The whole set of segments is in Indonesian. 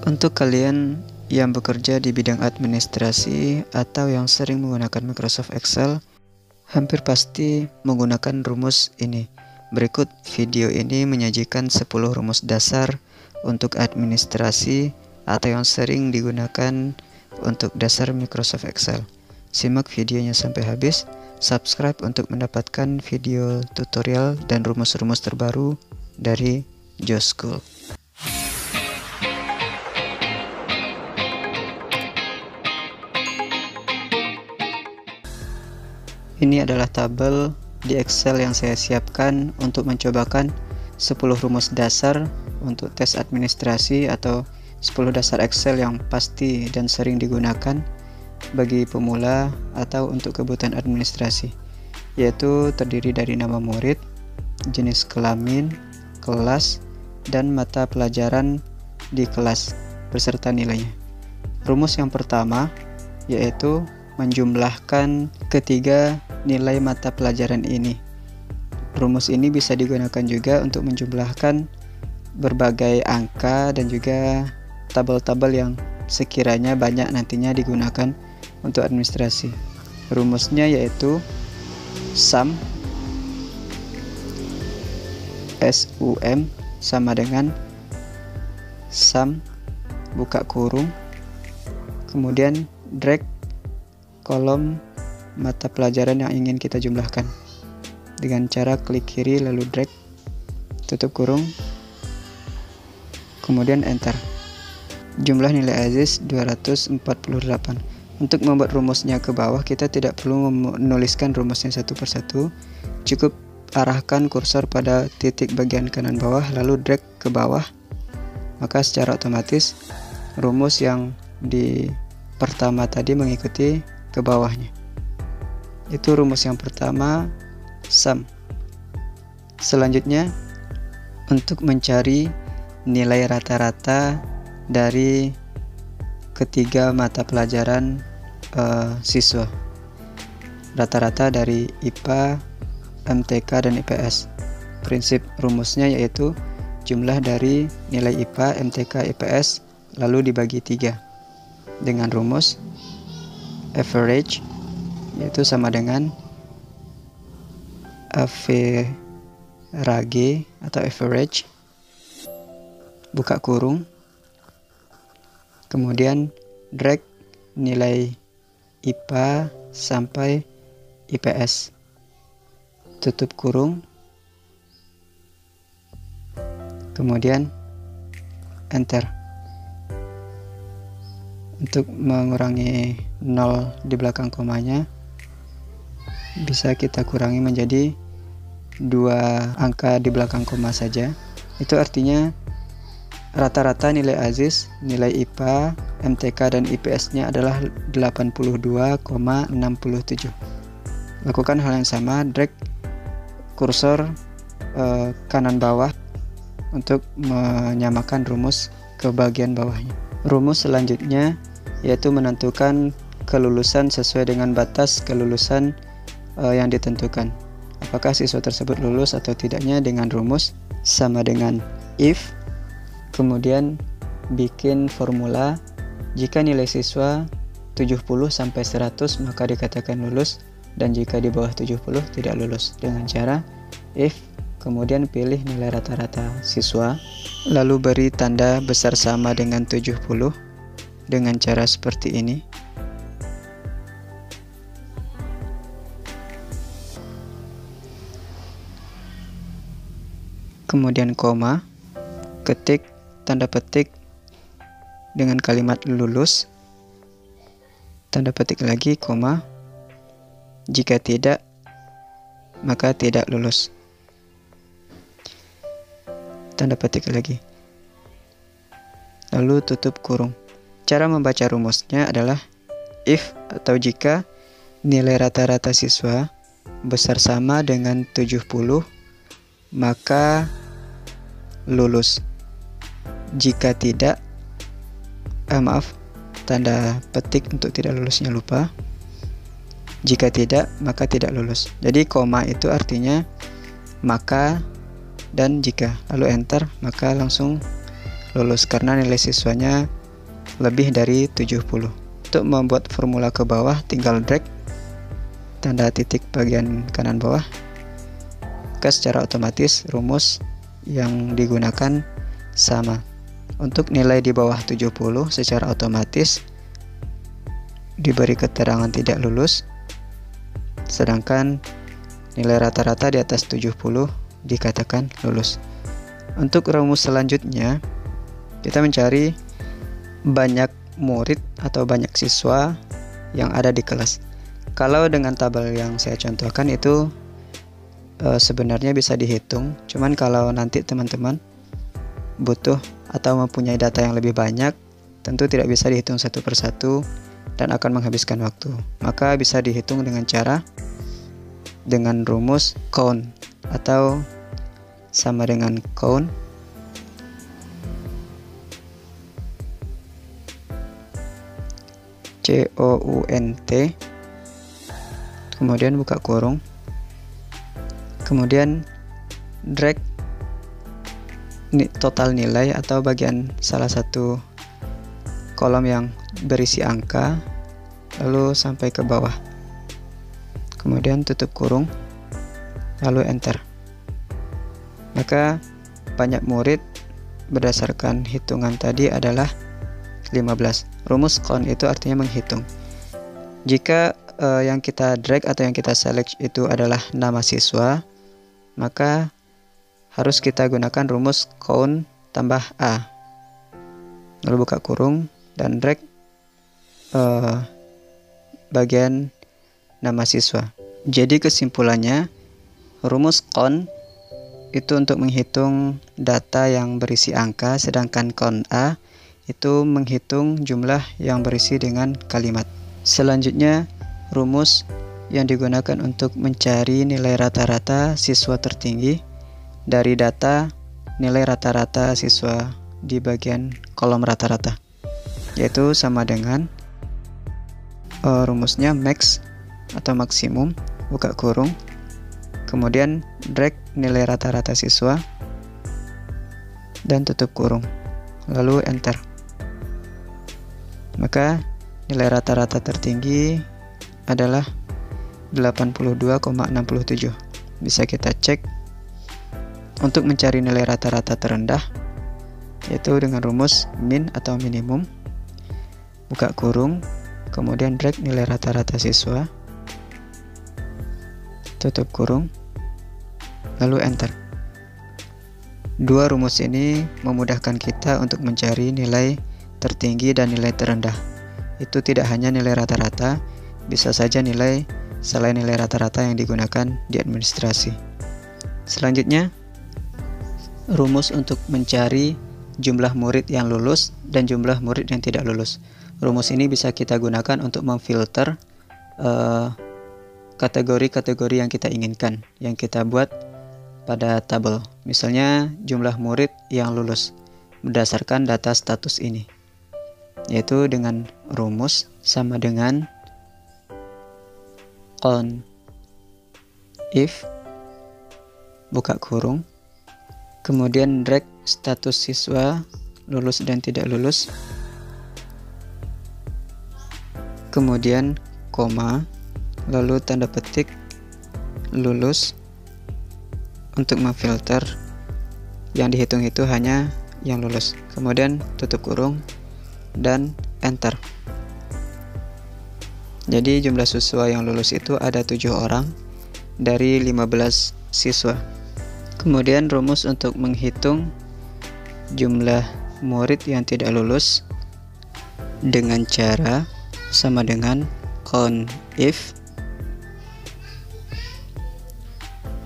Untuk kalian yang bekerja di bidang administrasi atau yang sering menggunakan Microsoft Excel, hampir pasti menggunakan rumus ini. Berikut video ini menyajikan 10 rumus dasar untuk administrasi atau yang sering digunakan untuk dasar Microsoft Excel. Simak videonya sampai habis, subscribe untuk mendapatkan video tutorial dan rumus-rumus terbaru dari Josh School. Ini adalah tabel di Excel yang saya siapkan untuk mencobakan 10 rumus dasar untuk tes administrasi atau 10 dasar Excel yang pasti dan sering digunakan bagi pemula atau untuk kebutuhan administrasi, yaitu terdiri dari nama murid, jenis kelamin, kelas, dan mata pelajaran di kelas beserta nilainya. Rumus yang pertama yaitu menjumlahkan ketiga nilai mata pelajaran ini. Rumus ini bisa digunakan juga untuk menjumlahkan berbagai angka dan juga tabel-tabel yang sekiranya banyak nantinya digunakan untuk administrasi. Rumusnya yaitu SUM SUM sama dengan SUM buka kurung, kemudian drag kolom mata pelajaran yang ingin kita jumlahkan dengan cara klik kiri lalu drag tutup kurung, kemudian enter. Jumlah nilai Aziz 248. Untuk membuat rumusnya ke bawah, kita tidak perlu menuliskan rumusnya satu persatu, cukup arahkan kursor pada titik bagian kanan bawah lalu drag ke bawah, maka secara otomatis rumus yang di pertama tadi mengikuti ke bawahnya. Itu rumus yang pertama, SUM. Selanjutnya, untuk mencari nilai rata-rata dari ketiga mata pelajaran siswa, rata-rata dari IPA, MTK, dan IPS. Prinsip rumusnya yaitu jumlah dari nilai IPA, MTK, IPS lalu dibagi 3 dengan rumus average, yaitu sama dengan average atau average buka kurung, kemudian drag nilai IPA sampai IPS tutup kurung, kemudian enter. Untuk mengurangi 0 di belakang komanya bisa kita kurangi menjadi 2 angka di belakang koma saja. Itu artinya rata-rata nilai Aziz, nilai IPA, MTK, dan IPS-nya adalah 82,67. Lakukan hal yang sama, drag kursor kanan bawah untuk menyamakan rumus ke bagian bawahnya. Rumus selanjutnya yaitu menentukan kelulusan sesuai dengan batas kelulusan yang ditentukan. Apakah siswa tersebut lulus atau tidaknya dengan rumus sama dengan if, kemudian bikin formula. Jika nilai siswa 70 sampai 100 maka dikatakan lulus, dan jika di bawah 70 tidak lulus, dengan cara if kemudian pilih nilai rata-rata siswa lalu beri tanda besar sama dengan 70 dengan cara seperti ini. Kemudian koma, ketik tanda petik dengan kalimat lulus, tanda petik lagi, koma. Jika tidak, maka tidak lulus. Tanda petik lagi. Lalu tutup kurung. Cara membaca rumusnya adalah if atau jika nilai rata-rata siswa besar sama dengan 70, maka lulus. Jika tidak, tanda petik untuk tidak lulusnya lupa. Jika tidak, maka tidak lulus. Jadi koma itu artinya maka dan jika, lalu enter, maka langsung lulus karena nilai siswanya lebih dari 70. Untuk membuat formula ke bawah tinggal drag tanda titik bagian kanan bawah, maka secara otomatis rumus yang digunakan sama. Untuk nilai di bawah 70 secara otomatis diberi keterangan tidak lulus, sedangkan nilai rata-rata di atas 70 dikatakan lulus. Untuk rumus selanjutnya, kita mencari banyak murid atau banyak siswa yang ada di kelas. Kalau dengan tabel yang saya contohkan itu sebenarnya bisa dihitung, cuman kalau nanti teman-teman butuh atau mempunyai data yang lebih banyak, tentu tidak bisa dihitung satu persatu dan akan menghabiskan waktu. Maka bisa dihitung dengan rumus count atau sama dengan count COUNT, kemudian buka kurung, kemudian drag total nilai atau bagian salah satu kolom yang berisi angka, lalu sampai ke bawah, kemudian tutup kurung, lalu enter. Maka banyak murid berdasarkan hitungan tadi adalah 15. Rumus count itu artinya menghitung. Jika yang kita drag atau yang kita select itu adalah nama siswa, maka harus kita gunakan rumus count tambah A, lalu buka kurung dan drag bagian nama siswa. Jadi kesimpulannya, rumus count itu untuk menghitung data yang berisi angka, sedangkan count A itu menghitung jumlah yang berisi dengan kalimat. Selanjutnya, rumus yang digunakan untuk mencari nilai rata-rata siswa tertinggi dari data nilai rata-rata siswa di bagian kolom rata-rata, yaitu sama dengan rumusnya max atau maksimum, buka kurung, kemudian drag nilai rata-rata siswa dan tutup kurung, lalu enter. Maka nilai rata-rata tertinggi adalah 82,67. Bisa kita cek untuk mencari nilai rata-rata terendah, yaitu dengan rumus min atau minimum, buka kurung, kemudian drag nilai rata-rata siswa, tutup kurung, lalu enter. Dua rumus ini memudahkan kita untuk mencari nilai tertinggi dan nilai terendah. Itu tidak hanya nilai rata-rata, bisa saja nilai selain nilai rata-rata yang digunakan di administrasi. Selanjutnya, rumus untuk mencari jumlah murid yang lulus dan jumlah murid yang tidak lulus. Rumus ini bisa kita gunakan untuk memfilter kategori-kategori yang kita inginkan, yang kita buat pada tabel. Misalnya jumlah murid yang lulus berdasarkan data status ini, yaitu dengan rumus sama dengan count if, buka kurung, kemudian drag status siswa lulus dan tidak lulus, kemudian koma, lalu tanda petik lulus untuk memfilter yang dihitung itu hanya yang lulus, kemudian tutup kurung dan enter. Jadi jumlah siswa yang lulus itu ada 7 orang dari 15 siswa. Kemudian rumus untuk menghitung jumlah murid yang tidak lulus dengan cara sama dengan count if,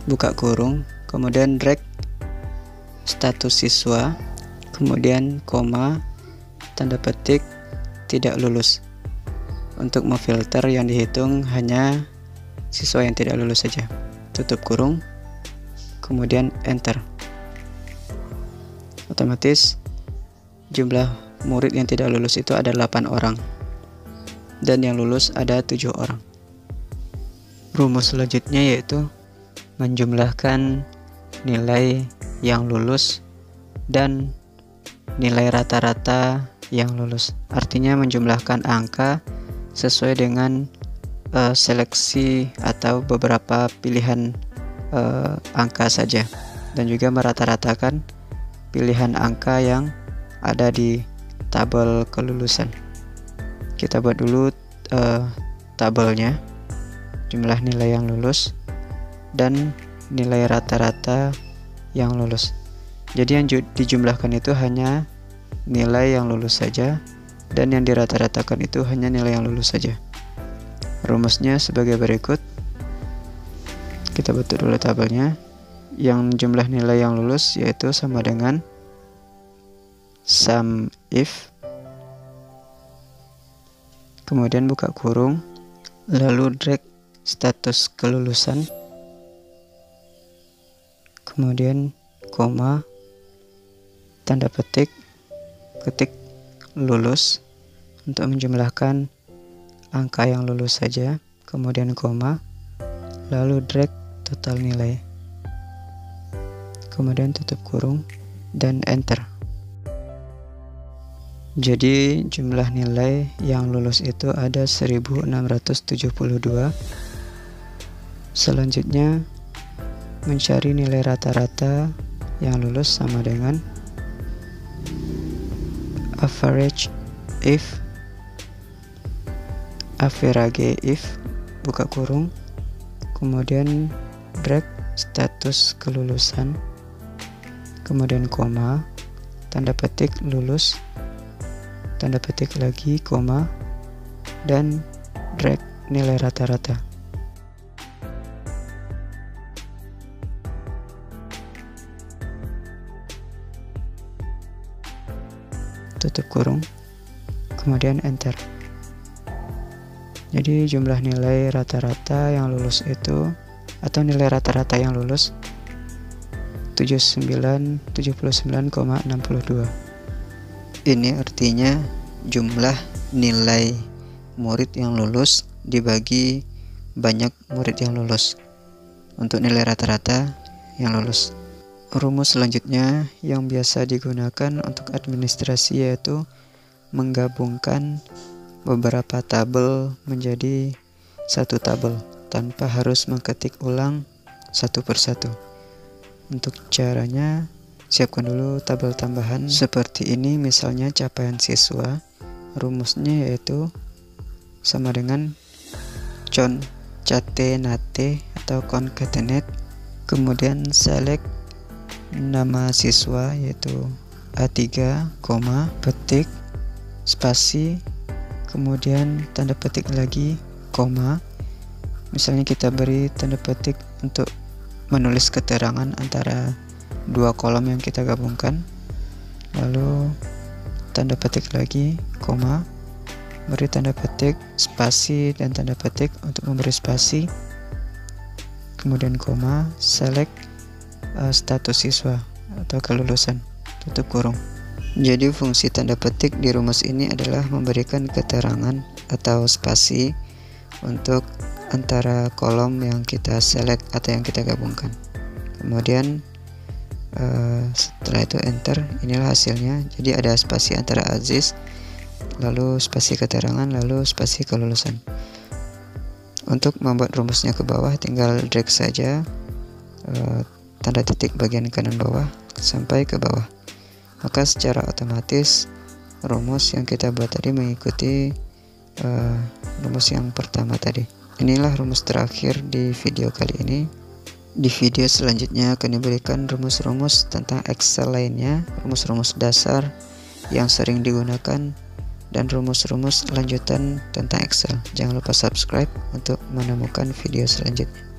buka kurung, kemudian drag status siswa, kemudian koma, tanda petik tidak lulus. Untuk memfilter yang dihitung hanya siswa yang tidak lulus saja. Tutup kurung, kemudian enter. Otomatis jumlah murid yang tidak lulus itu ada 8 orang dan yang lulus ada 7 orang. Rumus selanjutnya yaitu menjumlahkan nilai yang lulus dan nilai rata-rata yang lulus. Artinya menjumlahkan angka sesuai dengan seleksi atau beberapa pilihan angka saja, dan juga merata-ratakan pilihan angka yang ada di tabel kelulusan. Kita buat dulu tabelnya, jumlah nilai yang lulus dan nilai rata-rata yang lulus. Jadi yang dijumlahkan itu hanya nilai yang lulus saja, dan yang dirata-ratakan itu hanya nilai yang lulus saja. Rumusnya sebagai berikut. Kita bentuk dulu tabelnya. Yang jumlah nilai yang lulus yaitu sama dengan sum if, kemudian buka kurung, lalu drag status kelulusan, kemudian koma, tanda petik, ketik lulus untuk menjumlahkan angka yang lulus saja, kemudian koma, lalu drag total nilai, kemudian tutup kurung dan enter. Jadi jumlah nilai yang lulus itu ada 1672. Selanjutnya mencari nilai rata-rata yang lulus sama dengan average if, buka kurung, kemudian drag status kelulusan, kemudian koma, tanda petik lulus, tanda petik lagi, koma, dan drag nilai rata-rata. Tutup kurung, kemudian enter. Jadi jumlah nilai rata-rata yang lulus itu, atau nilai rata-rata yang lulus 79,62. Ini artinya jumlah nilai murid yang lulus dibagi banyak murid yang lulus untuk nilai rata-rata yang lulus. Rumus selanjutnya yang biasa digunakan untuk administrasi yaitu menggabungkan beberapa tabel menjadi satu tabel tanpa harus mengetik ulang satu persatu. Untuk caranya, siapkan dulu tabel tambahan seperti ini, misalnya capaian siswa. Rumusnya yaitu sama dengan concatenate atau concatenate, kemudian select nama siswa yaitu A3, petik, spasi, kemudian tanda petik lagi, koma. Misalnya kita beri tanda petik untuk menulis keterangan antara dua kolom yang kita gabungkan, lalu tanda petik lagi, koma, beri tanda petik, spasi, dan tanda petik untuk memberi spasi, kemudian koma, select status siswa atau kelulusan, tutup kurung. Jadi fungsi tanda petik di rumus ini adalah memberikan keterangan atau spasi untuk antara kolom yang kita select atau yang kita gabungkan. Kemudian setelah itu enter, inilah hasilnya. Jadi ada spasi antara Aziz, lalu spasi keterangan, lalu spasi kelulusan. Untuk membuat rumusnya ke bawah tinggal drag saja tanda titik bagian kanan bawah sampai ke bawah. Maka secara otomatis rumus yang kita buat tadi mengikuti rumus yang pertama tadi. Inilah rumus terakhir di video kali ini. Di video selanjutnya akan diberikan rumus-rumus tentang Excel lainnya, rumus-rumus dasar yang sering digunakan, dan rumus-rumus lanjutan tentang Excel. Jangan lupa subscribe untuk menemukan video selanjutnya.